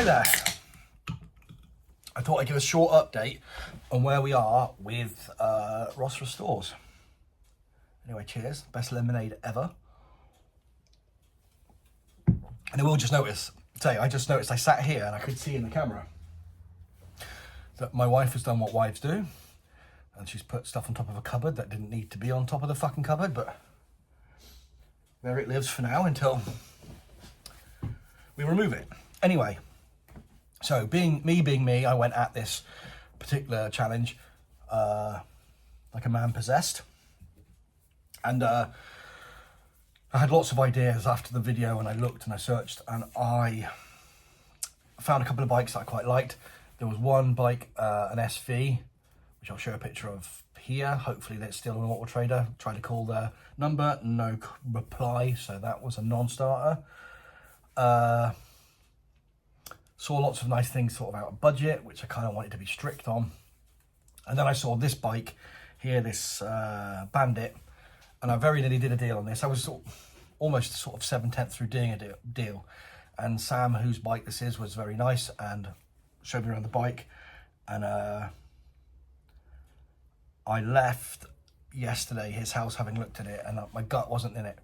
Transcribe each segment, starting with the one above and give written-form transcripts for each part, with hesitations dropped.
there. I thought I'd give a short update on where we are with Ross Restores. Anyway, cheers. Best lemonade ever. And I will just notice, I just noticed I sat here and I could see in the camera that my wife has done what wives do. And she's put stuff on top of a cupboard that didn't need to be on top of the fucking cupboard, but there it lives for now until we remove it. Anyway, so being me, I went at this particular challenge like a man possessed. And I had lots of ideas after the video, and I looked and I searched, and I found a couple of bikes that I quite liked. There was one bike, an SV, which I'll show a picture of here. Hopefully that's still an Auto Trader. Tried to call their number, no reply, so that was a non-starter. Saw lots of nice things sort of out of budget, which I kind of wanted to be strict on. And then I saw this bike here, this Bandit, and I very nearly did a deal on this. I was almost 7/10 through doing a deal. And Sam, whose bike this is, was very nice and showed me around the bike. And I left yesterday his house having looked at it, and my gut wasn't in it.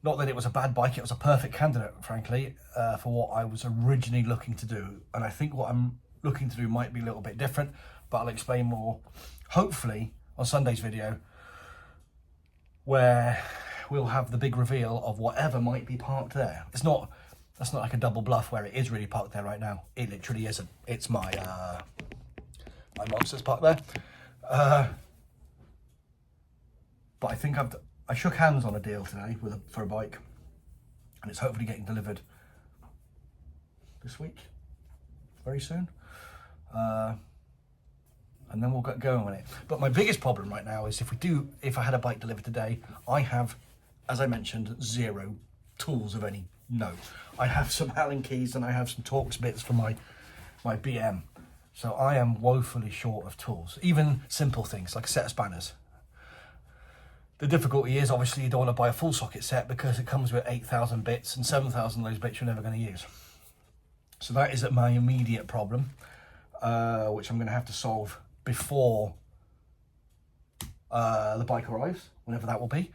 Not that it was a bad bike, it was a perfect candidate, frankly, for what I was originally looking to do. And I think what I'm looking to do might be a little bit different, but I'll explain more, hopefully, on Sunday's video, where we'll have the big reveal of whatever might be parked there. That's not like a double bluff where it is really parked there right now. It literally isn't. It's my my Monster's parked there. But I think I shook hands on a deal today for a bike, and it's hopefully getting delivered this week, very soon. And then we'll get going on it. But my biggest problem right now is if I had a bike delivered today, I have, as I mentioned, zero tools of any note. I have some Allen keys and I have some Torx bits for my BM. So I am woefully short of tools, even simple things like a set of spanners. The difficulty is obviously you don't want to buy a full socket set because it comes with 8,000 bits, and 7,000 of those bits you're never going to use. So that is my immediate problem, which I'm going to have to solve before the bike arrives, whenever that will be.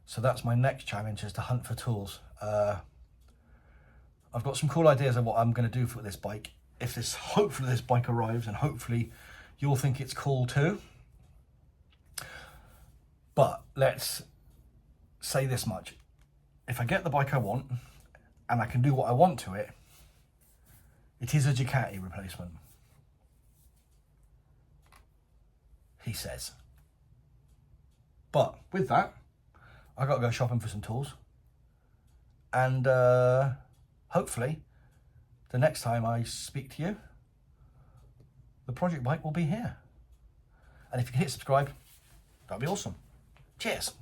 So that's my next challenge, is to hunt for tools. I've got some cool ideas of what I'm going to do for this bike. Hopefully this bike arrives, and hopefully you'll think it's cool too. But let's say this much. If I get the bike I want, and I can do what I want to it, it is a Ducati replacement, he says. But with that, I got to go shopping for some tools. And hopefully, the next time I speak to you, the project bike will be here. And if you can hit subscribe, that'd be awesome. Cheers.